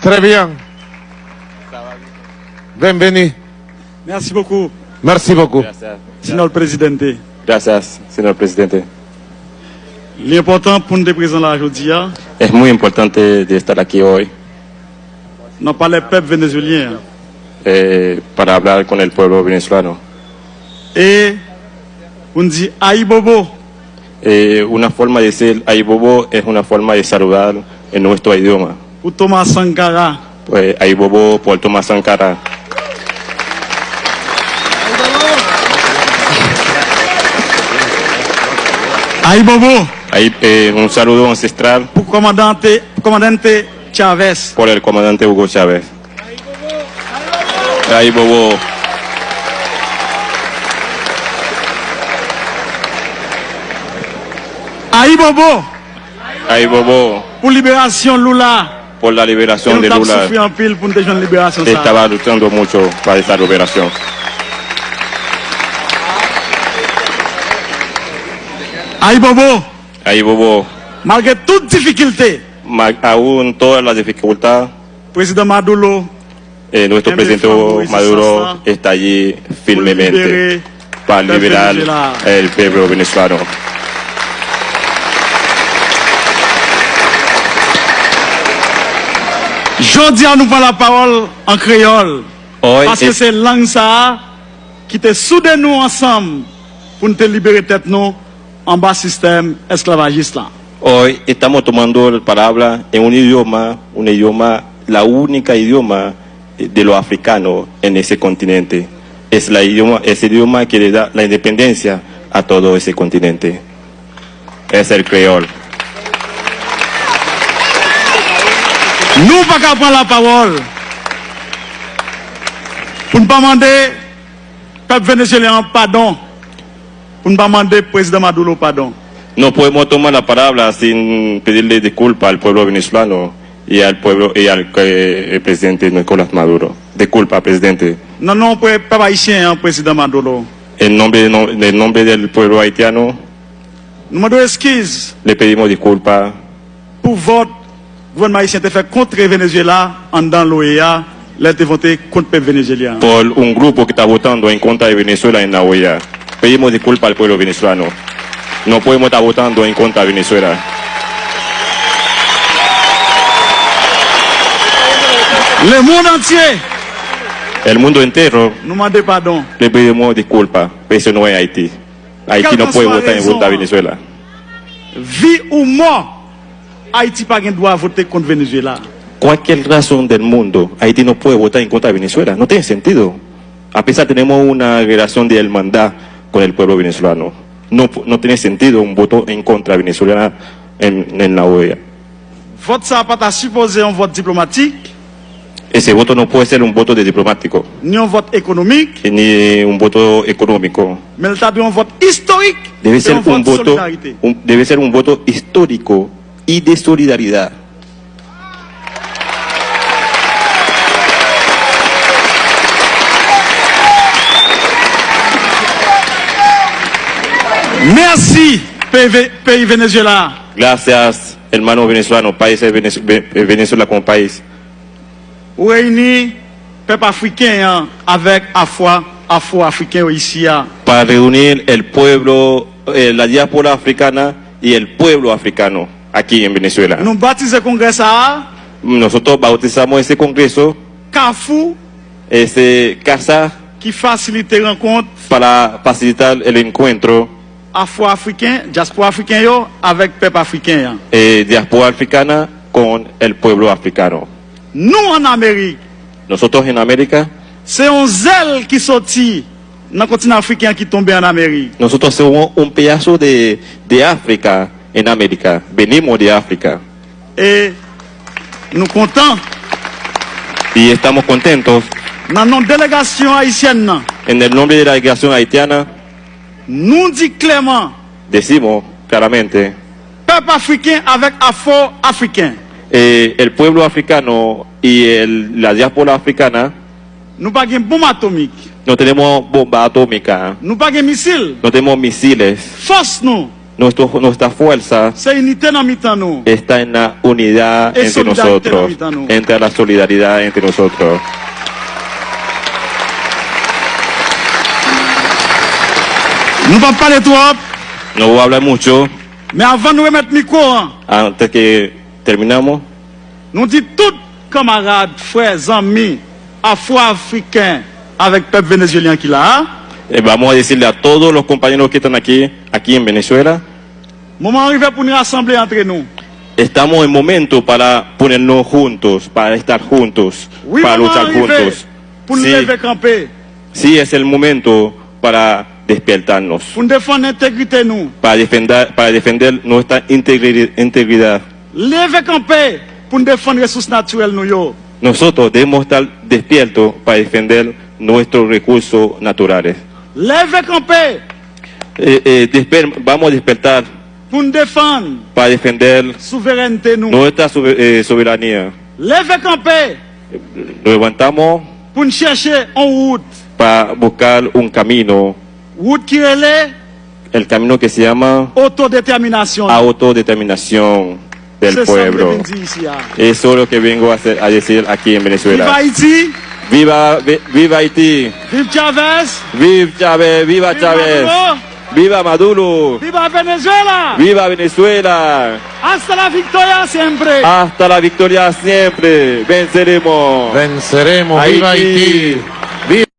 Très bien. Bienvenue. Merci beaucoup, Merci beaucoup. señor presidente. Gracias, señor presidente. L'important pour nous de présenter là aujourd'hui, Es muy importante de estar aquí hoy non pas les peuples vénézuéliens. para hablar con el pueblo venezolano. Et on dit Aïe Bobo. Una forma de decir ay bobo es una forma de saludar en nuestro idioma. Pour Thomas Sankara. Pues ay bobo por Thomas Sankara. Aïe Bobo. Un saludo ancestral Pour commandante Chavez. por el comandante Hugo Chávez. Ay bobo. Aïe Bobo. Ay bobo Pour libération Lula. por la liberación de Nous avons Lula. souffert en pile pour nous déjouer la libération. ça. Estaba luchando mucho para esta liberación. Aïe Bobo. Ay bobo. Malgré toute difficulté, Aún todas las dificultades, président Maduro nuestro presidente Maduro está allí firmemente para liberar el pueblo venezolano. je dis à nous prendre la parole en créole. Hoy, Parce que c'est langue ça qui te soude nous ensemble pour nous te libérer tête nous en bas système esclavagiste là. hoy estamos tomando la palabra en un idioma, la única idioma de los africanos en ese continente. Es el idioma que le da la independencia a todo ese continente. Es el creol. Nous pas qu'à prendre la parole pour ne pas demander peuple vénézuélien pardon, pour ne pas demander président Maduro pardon. No podemos tomar la palabra sin pedirle disculpas al pueblo venezolano y al pueblo y al el presidente Nicolás Maduro. Disculpa, presidente. Non, non, peuple haïtien, président Maduro. En nombre del pueblo haitiano, Nous demandons excuses le pedimos disculpas pour votre gouvernement haïtien te fait contre le Venezuela en dans l'OEA, là te voté contre le peuple vénézuélien. por un grupo que está votando en contra de Venezuela en la OEA. Pedimos disculpas al pueblo venezolano. No podemos estar votando en contra de Venezuela. Le monde entier El mundo entero nous demande pardon. le pedimos disculpas, pero eso no es Haití. Haití no puede votar en contra de Venezuela. Vie ou mort, Haïti pas de droit à voter contre Venezuela. Cualquier razón del mundo, Haití no puede votar en contra de Venezuela. No tiene sentido. A pesar tenemos una relación de hermandad con el pueblo venezolano. No tiene sentido un voto en contra de Venezuela en la OEA. Vote ça pas supposé un vote diplomatique, Ese voto no puede ser un voto de diplomático, ni un vote économique, ni un voto económico. mais il doit un vote historique. Debe ser et un de voto, solidarité. debe ser un voto histórico y de solidaridad. Merci, pays Venezuela. Gracias, hermano venezolano, país de Venezuela como país. Ou réunir peuple africain avec afro-africain ici. Para reunir el pueblo, la diáspora africana y el pueblo africano aquí en Venezuela. Nous baptisons congrès ça, Nosotros bautizamos ese congreso, Carrefour, ese casa, qui facilite les rencontres para facilitar el encuentro afro-africain, diaspora africain yo, avec peuple africain. diáspora africana con el pueblo africano. Nous en Amérique, Nosotros en América, c'est un zèle qui sortit dans le continent africain qui tombait en Amérique. nosotros somos un pedazo de África en América. Venimos de África Et nous comptons y estamos contentos. dans nos délégations haïtiennes, En el nombre de la delegación haitiana, nous dit clairement, decimos claramente, peuple africain avec afro-africain. el pueblo africano y la diáspora africana Nous pas de bombe atomique, no tenemos bomba atómica, nous pas de missiles. no tenemos misiles. Force nous, nuestra fuerza c'est unité dans mi-temps nous. está en la unidad Es entre solidaridad nosotros, ahorita, ¿no? entre la solidaridad entre nosotros. Nous ne parler trop, No voy a hablar mucho mais avant de remettre le micro, hein, antes que terminamos. nous disons tous camarades, frères, amis, afro-africains, avec le peuple vénézuélien qui l'a. Vamos a decirle a todos los compañeros que están aquí en Venezuela, Moment arrivé pour nous rassembler entre nous. estamos en momento para ponernos juntos, para estar juntos, Oui, para moment luchar arrivé juntos. pour nous Sí, lever camper, sí, es el momento para despertarnos, pour nous défendre l'intégrité nous. para defender nuestra integridad. Lever camper pour nous défendre les ressources naturelles nous yo. Nosotros debemos estar despiertos para defender nuestros recursos naturales. Lever camper Vamos a despertar pour nous défendre para defender la souveraineté nous. nuestra soberanía. Lever camper Nos levantamos pour nous chercher en route. para buscar un camino, Route qui est el camino que se llama autodétermination. autodeterminación del C'est ça que je pueblo. viens de dire ici, hein. Eso es lo que vengo a decir aquí en Viva Venezuela. Haïti, Viva Haití, vive Chavez, viva Chávez, viva Chávez, Maduro, viva Maduro, viva Venezuela. viva Venezuela. Hasta la victoria siempre. Hasta la victoria siempre. Venceremos. Venceremos. ¡Viva Haití. Haití!